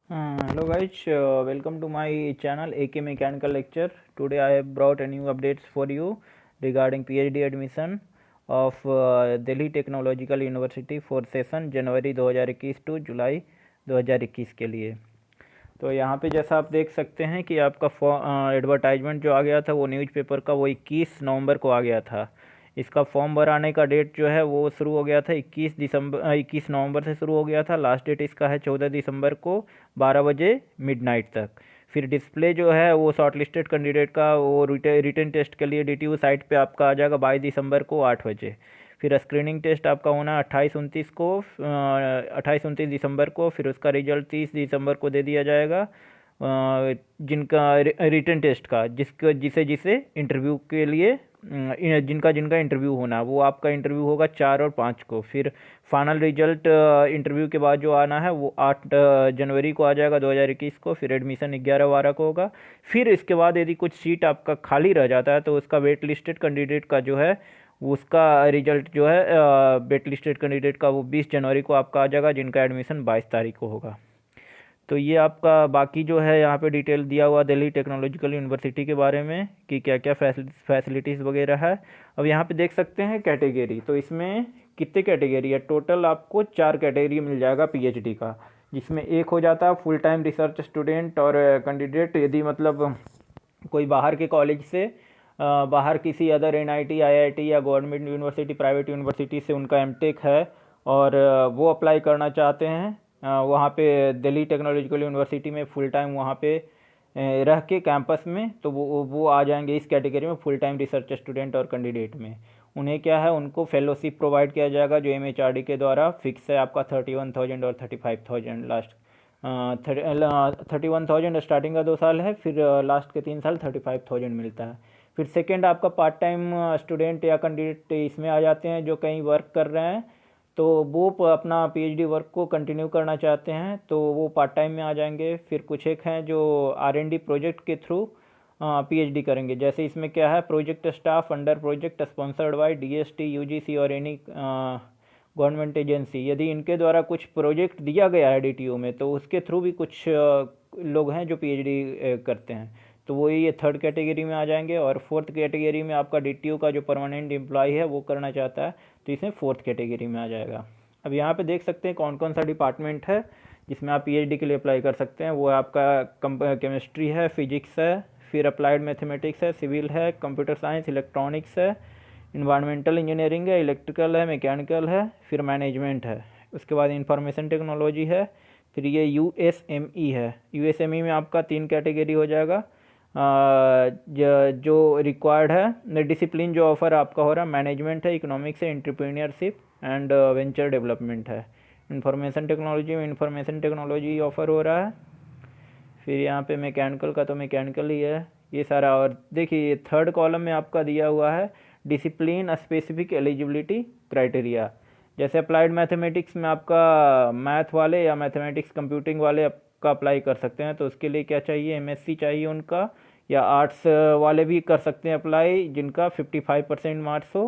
Hello guys, welcome to my channel AK Mechanical Lecture. Today I have brought a new updates for you regarding PhD admission of Delhi Technological University for session January 2021 to July 2021 के लिए। तो यहाँ पे जैसा आप देख सकते हैं कि आपका एडवर्टाइजमेंट जो आ गया था वो न्यूज़पेपर का वो 21 नवंबर को आ गया था। इसका फॉर्म भराने का डेट जो है वो शुरू हो गया था 21 नवंबर से शुरू हो गया था। लास्ट डेट इसका है 14 दिसंबर को 12 बजे मिडनाइट तक। फिर डिस्प्ले जो है वो शॉर्टलिस्टेड कैंडिडेट का वो रिटन टेस्ट के लिए DTU साइट पे आपका आ जाएगा 22 दिसंबर को 8 बजे। फिर स्क्रीनिंग टेस्ट आपका होना 28-29 दिसंबर को। फिर उसका रिजल्ट 30 दिसंबर को दे दिया जाएगा। जिनका रिटन टेस्ट का जिसे जिसे इंटरव्यू के लिए जिनका इंटरव्यू होना वो आपका इंटरव्यू होगा 4 और 5 को। फिर फाइनल रिजल्ट इंटरव्यू के बाद जो आना है वो 8 जनवरी को आ जाएगा 2021 को। फिर एडमिशन 11-12 को होगा। फिर इसके बाद यदि कुछ सीट आपका खाली रह जाता है तो उसका वेट लिस्टेड कैंडिडेट का जो है उसका रिजल्ट जो है वेट लिस्टेड कैंडिडेट का वो 20 जनवरी को आपका आ जाएगा, जिनका एडमिशन 22 तारीख को होगा। तो ये आपका बाकी जो है यहाँ पे डिटेल दिया हुआ दिल्ली टेक्नोलॉजिकल यूनिवर्सिटी के बारे में कि क्या क्या फैसिलिटीज़ वगैरह है। अब यहाँ पे देख सकते हैं कैटेगरी, तो इसमें कितने कैटेगरी है टोटल, आपको 4 कैटेगरी मिल जाएगा PhD का, जिसमें एक हो जाता है फुल टाइम रिसर्च स्टूडेंट और कैंडिडेट। यदि मतलब कोई बाहर के कॉलेज से बाहर किसी अदर NIT IIT या गवर्नमेंट यूनिवर्सिटी प्राइवेट यूनिवर्सिटी से उनका MTech है और वो अप्लाई करना चाहते हैं वहाँ पे दिल्ली टेक्नोलॉजिकल यूनिवर्सिटी में फुल टाइम वहाँ पे रह के कैंपस में, तो वो आ जाएंगे इस कैटेगरी में फुल टाइम रिसर्च स्टूडेंट और कैंडिडेट में। उन्हें क्या है, उनको फेलोशिप प्रोवाइड किया जाएगा जो MHRD के द्वारा फिक्स है आपका 31,000 और 35,000 लास्ट 31,000 स्टार्टिंग का 2 साल है, फिर लास्ट के 3 साल 35,000 मिलता है। फिर सेकेंड आपका पार्ट टाइम स्टूडेंट या कैंडिडेट इसमें आ जाते हैं जो कहीं वर्क कर रहे हैं, तो वो अपना PhD वर्क को कंटिन्यू करना चाहते हैं तो वो पार्ट टाइम में आ जाएंगे। फिर कुछ एक हैं जो R&D प्रोजेक्ट के थ्रू PhD करेंगे, जैसे इसमें क्या है project staff under project sponsored by DST UGC और एनी गवर्नमेंट एजेंसी। यदि इनके द्वारा कुछ प्रोजेक्ट दिया गया है DTU में तो उसके थ्रू भी कुछ लोग हैं जो PhD करते हैं, तो वो ये थर्ड कैटेगरी में आ जाएंगे। और फोर्थ कैटेगरी में आपका DTU का जो परमानेंट एम्प्लॉय है वो करना चाहता है तो इसमें फोर्थ कैटेगरी में आ जाएगा। अब यहाँ पे देख सकते हैं कौन कौन सा डिपार्टमेंट है जिसमें आप PhD के लिए अप्लाई कर सकते हैं। वो आपका केमिस्ट्री है, फिजिक्स है, फिर अप्लाइड मैथमेटिक्स है, सिविल है, कंप्यूटर साइंस, इलेक्ट्रॉनिक्स है, इन्वायरमेंटल इंजीनियरिंग है, इलेक्ट्रिकल है, मैकेनिकल है, फिर मैनेजमेंट है। उसके बाद इंफॉर्मेशन टेक्नोलॉजी है। फिर ये USME है। USME में आपका 3 कैटेगरी हो जाएगा। जो रिक्वायर्ड है डिसिप्लिन जो ऑफ़र आपका हो रहा है मैनेजमेंट है, इकोनॉमिक्स है, एंटरप्रेन्योरशिप एंड वेंचर डेवलपमेंट है। इंफॉर्मेशन टेक्नोलॉजी में इंफॉर्मेशन टेक्नोलॉजी ऑफ़र हो रहा है। फिर यहाँ पे मैकेनिकल का तो मैकेनिकल ही है ये सारा। और देखिए थर्ड कॉलम में आपका दिया हुआ है डिसिप्लिन स्पेसिफिक एलिजिबिलिटी क्राइटेरिया। जैसे अप्लाइड मैथमेटिक्स में आपका मैथ वाले या मैथमेटिक्स कंप्यूटिंग वाले आपका अप्लाई कर सकते हैं, तो उसके लिए क्या चाहिए, MSc चाहिए उनका, या आर्ट्स वाले भी कर सकते हैं अप्लाई जिनका 55% मार्क्स हो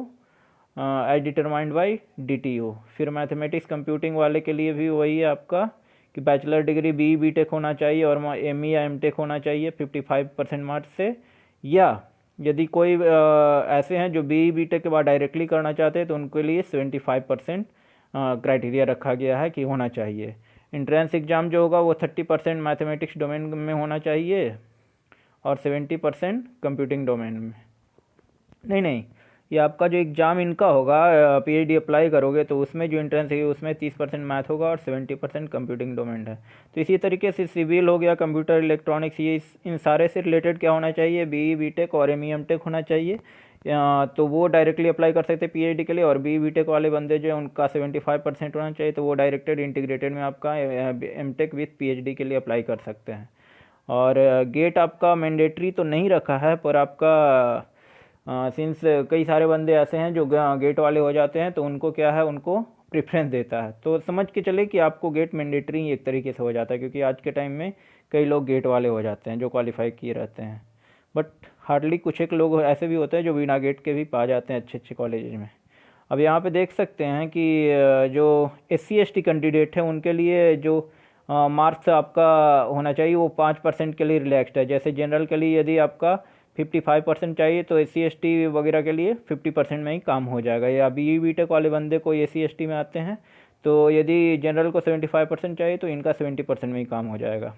एज डिटरमाइंड बाई DTU। फिर मैथमेटिक्स कंप्यूटिंग वाले के लिए भी वही है आपका कि बैचलर डिग्री BE-BTech होना चाहिए और ME या MTech होना चाहिए 55% मार्क्स से। या यदि कोई ऐसे हैं जो BE-BTech के बाद डायरेक्टली करना चाहते हैं तो उनके लिए 75% क्राइटेरिया रखा गया है कि होना चाहिए। इंट्रेंस एग्ज़ाम जो होगा वो 30% मैथमेटिक्स डोमेन में होना चाहिए और 70% कंप्यूटिंग डोमेन में। नहीं, ये आपका जो एग्ज़ाम इनका होगा PhD अप्लाई करोगे तो उसमें जो एंट्रेंस है उसमें 30% मैथ होगा और 70% कंप्यूटिंग डोमेन है। तो इसी तरीके से सिविल हो गया, कंप्यूटर इलेक्ट्रॉनिक्स, ये इन सारे से रिलेटेड क्या होना चाहिए, BE-BTech और ME-MTech होना चाहिए। तो वो डायरेक्टली अप्लाई कर सकते हैं PhD के लिए। और BE-BTech वाले बंदे जो उनका 75% होना चाहिए, तो वो डायरेक्टेड इंटीग्रेटेड में आपका MTech विथ PhD के लिए अप्लाई कर सकते हैं। और गेट आपका मैंडेटरी तो नहीं रखा है, पर आपका सिंस कई सारे बंदे ऐसे हैं जो गेट वाले हो जाते हैं तो उनको क्या है, उनको प्रेफरेंस देता है। तो समझ के चले कि आपको गेट मैंडेटरी एक तरीके से हो जाता है, क्योंकि आज के टाइम में कई लोग गेट वाले हो जाते हैं जो क्वालिफाई किए रहते हैं, बट हार्डली कुछ एक लोग ऐसे भी होते हैं जो बिना गेट के भी पा जाते हैं अच्छे अच्छे कॉलेज में। अब यहाँ पे देख सकते हैं कि जो SC ST कैंडिडेट हैं उनके लिए जो मार्क्स आपका होना चाहिए वो 5% के लिए रिलैक्सड है। जैसे जनरल के लिए यदि आपका 55% चाहिए तो SC ST वगैरह के लिए 50% में ही काम हो जाएगा। या BE BTech वाले बंदे को SC ST में आते हैं तो यदि जनरल को 75% चाहिए तो इनका 70% में ही काम हो जाएगा।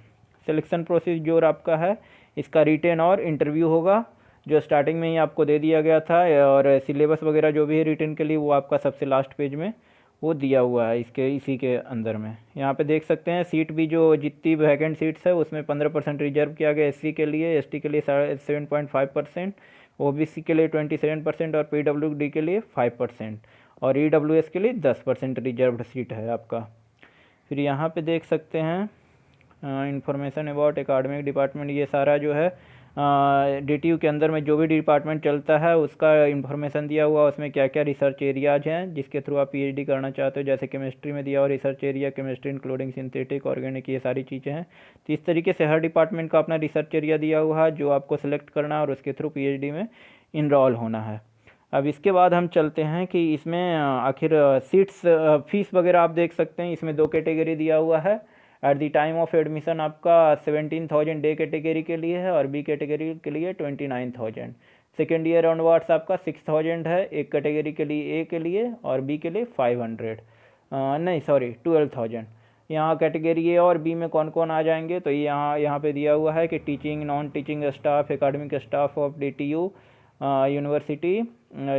सिलेक्शन प्रोसीजर आपका है, इसका रिटेन और इंटरव्यू होगा जो स्टार्टिंग में ही आपको दे दिया गया था, और सिलेबस वगैरह जो भी है रिटेन के लिए वो आपका सबसे लास्ट पेज में वो दिया हुआ है इसके इसी के अंदर में। यहाँ पे देख सकते हैं सीट भी जो जितनी वैकेंट सीट्स है उसमें 15% रिजर्व किया गया SC के लिए, ST के लिए 7.5%, OBC के लिए 27% और PWD के लिए 5% और EWS के लिए 10% रिजर्व्ड सीट है आपका। फिर यहाँ पे देख सकते हैं इंफॉर्मेशन अबाउट एकेडमिक डिपार्टमेंट, ये सारा जो है DTU के अंदर में जो भी डिपार्टमेंट चलता है उसका इन्फॉर्मेशन दिया हुआ, उसमें क्या क्या रिसर्च एरियाज हैं जिसके थ्रू आप PhD करना चाहते हो। जैसे केमिस्ट्री में दिया हुआ research area, chemistry including synthetic organic, ये सारी चीज़ें हैं। तो इस तरीके से हर डिपार्टमेंट का अपना रिसर्च एरिया दिया हुआ है जो आपको सेलेक्ट करना है और उसके थ्रू PhD में इनरोल होना है। अब इसके बाद हम चलते हैं कि इसमें आखिर सीट्स फीस वगैरह आप देख सकते हैं। इसमें 2 कैटेगरी दिया हुआ है। Eight the time of admission आपका 17,000 डे कैटेगरी के लिए है और B कैटेगरी के लिए 29,000। सेकेंड ईयर ऑनवर्ड्स आपका 6,000 है एक कैटेगरी के लिए A के लिए, और B के लिए 500 नहीं सॉरी 12,000। यहाँ कैटेगरी A और B में कौन कौन आ जाएंगे तो यहाँ पे दिया हुआ है कि teaching, non teaching staff, academic staff of DTU university,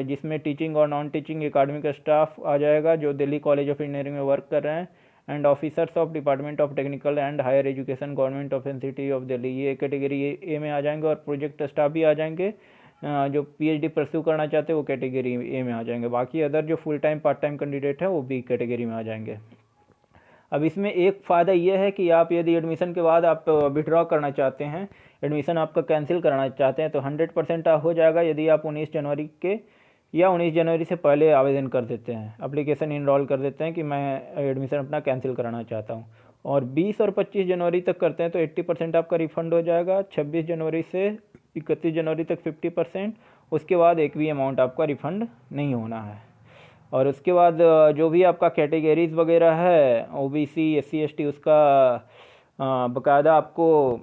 जिसमें टीचिंग और नॉन टीचिंग एकेडमिक स्टाफ आ जाएगा जो दिल्ली कॉलेज ऑफ इंजीनियरिंग में वर्क कर रहे हैं, and officers of department of technical and higher education government of city of Delhi, ये कैटेगरी A में आ जाएंगे। और प्रोजेक्ट स्टाफ भी आ जाएंगे जो PhD परस्यू करना चाहते हैं वो कैटेगरी A में आ जाएंगे। बाकी अदर जो full time part time candidate है वो B कैटेगरी में आ जाएंगे। अब इसमें एक फ़ायदा ये है कि आप यदि एडमिशन के बाद आप विड्रॉ करना चाहते हैं, एडमिशन आपका कैंसिल कराना चाहते हैं तो 100% हो जाएगा यदि आप 19 जनवरी के या 19 जनवरी से पहले आवेदन कर देते हैं, एप्लीकेशन इनरोल कर देते हैं कि मैं एडमिशन अपना कैंसिल कराना चाहता हूं। और 20 और 25 जनवरी तक करते हैं तो 80% आपका रिफ़ंड हो जाएगा। 26 जनवरी से 31 जनवरी तक 50%, उसके बाद एक भी अमाउंट आपका रिफ़ंड नहीं होना है। और उसके बाद जो भी आपका कैटेगरीज वगैरह है OBC SC ST उसका बाकायदा आपको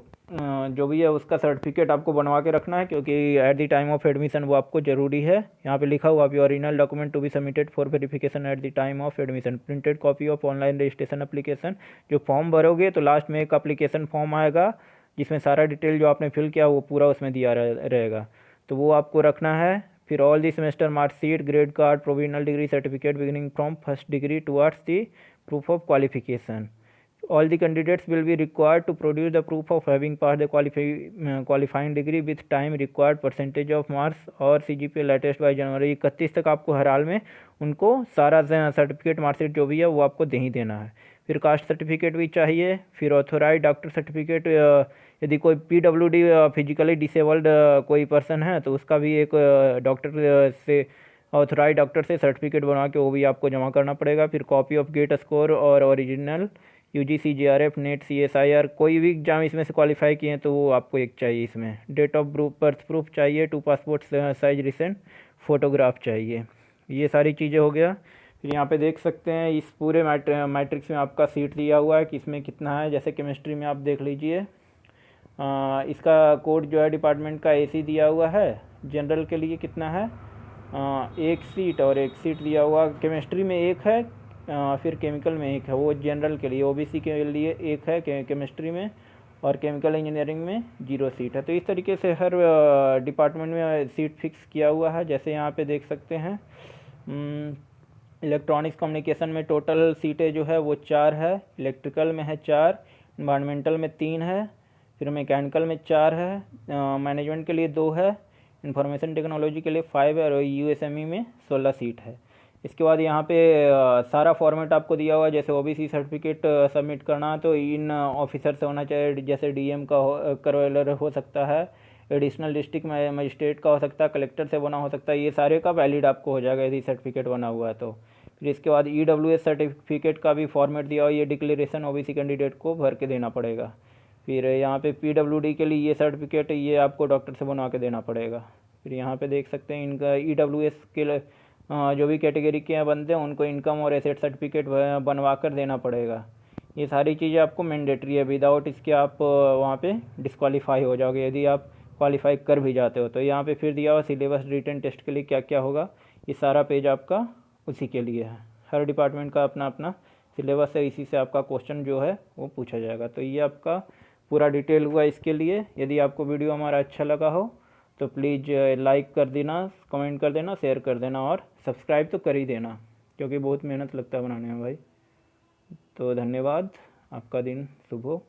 जो भी है उसका सर्टिफिकेट आपको बनवा के रखना है, क्योंकि at the time of admission वो आपको ज़रूरी है। यहाँ पे लिखा हुआ भी original document to be submitted for verification at the time of admission, printed copy of online registration application. जो फॉर्म भरोगे तो लास्ट में एक एप्लीकेशन फॉर्म आएगा जिसमें सारा डिटेल जो आपने फिल किया वो पूरा उसमें दिया रहेगा, तो वो आपको रखना है। फिर all the semester marksheet, grade card, provisional degree certificate beginning from first degree towards the proof of qualification. All the candidates will be required to produce the proof of having passed the qualifying degree with time required percentage of marks और CGPA latest by जनवरी 31 तक आपको हर हाल में उनको सारा certificate marksheet जो भी है वो आपको दे ही देना है। फिर कास्ट सर्टिफिकेट भी चाहिए। फिर ऑथोराइज डॉक्टर सर्टिफिकेट, यदि कोई PWD फिजिकली डिसेबल्ड कोई पर्सन है तो उसका भी एक डॉक्टर से ऑथोराइज डॉक्टर से सर्टिफिकेट बनवा के वो भी आपको जमा करना पड़ेगा। फिर कॉपी ऑफ गेट स्कोर और original UGC JRF net CSIR कोई भी एग्जाम इसमें से क्वालिफाई किए हैं तो वो आपको एक चाहिए। इसमें डेट ऑफ बर्थ प्रूफ चाहिए, 2 पासपोर्ट साइज रिसेंट फ़ोटोग्राफ चाहिए। ये सारी चीज़ें हो गया। फिर यहाँ पे देख सकते हैं इस पूरे मैट्रिक्स में आपका सीट दिया हुआ है कि इसमें कितना है। जैसे केमिस्ट्री में आप देख लीजिए इसका कोड जो है डिपार्टमेंट का AC दिया हुआ है। जनरल के लिए कितना है, एक सीट और एक सीट दिया हुआ। केमिस्ट्री में एक है, फिर केमिकल में एक है, वो जनरल के लिए। OBC के लिए एक है केमिस्ट्री में, और केमिकल इंजीनियरिंग में 0 सीट है। तो इस तरीके से हर डिपार्टमेंट में सीट फिक्स किया हुआ है। जैसे यहाँ पे देख सकते हैं इलेक्ट्रॉनिक्स कम्युनिकेशन में टोटल सीटें जो है वो 4 है। इलेक्ट्रिकल में है 4, इन्वायरमेंटल में 3 है, फिर मैकेनिकल में 4 है, मैनेजमेंट के लिए 2 है, इंफॉर्मेशन टेक्नोलॉजी के लिए 5 है, और USME में 16 सीट है। इसके बाद यहाँ पे सारा फॉर्मेट आपको दिया हुआ है। जैसे OBC सर्टिफिकेट सबमिट करना तो इन ऑफिसर से होना चाहिए, जैसे DM का करवेलर हो सकता है, एडिशनल डिस्ट्रिक्ट मजिस्ट्रेट का हो सकता है, कलेक्टर से बना हो सकता है। ये सारे का वैलिड आपको हो जाएगा यदि सर्टिफिकेट बना हुआ है तो। फिर इसके बाद EWS सर्टिफिकेट का भी फॉर्मेट दिया हुआ है। ये डिक्लेरेशन OBC कैंडिडेट को भर के देना पड़ेगा। फिर यहाँ पे PWD के लिए ये सर्टिफिकेट ये आपको डॉक्टर से बनवा के देना पड़ेगा। फिर यहाँ पे देख सकते हैं इनका EWS के लिए जो भी कैटेगरी के बंदे हैं उनको इनकम और एसेट सर्टिफिकेट बनवा कर देना पड़ेगा। ये सारी चीज़ें आपको मैंडेटरी है, विदाउट इसके आप वहाँ पे डिस्क्वालीफाई हो जाओगे। यदि आप क्वालिफाई कर भी जाते हो तो यहाँ पे फिर दिया हुआ सिलेबस रिटन टेस्ट के लिए क्या क्या होगा, ये सारा पेज आपका उसी के लिए है। हर डिपार्टमेंट का अपना अपना सिलेबस है, इसी से आपका क्वेश्चन जो है वो पूछा जाएगा। तो ये आपका पूरा डिटेल हुआ इसके लिए। यदि आपको वीडियो हमारा अच्छा लगा हो तो प्लीज़ लाइक कर देना, कमेंट कर देना, शेयर कर देना और सब्सक्राइब तो कर ही देना, क्योंकि बहुत मेहनत लगता है बनाने में भाई। तो धन्यवाद, आपका दिन शुभ हो।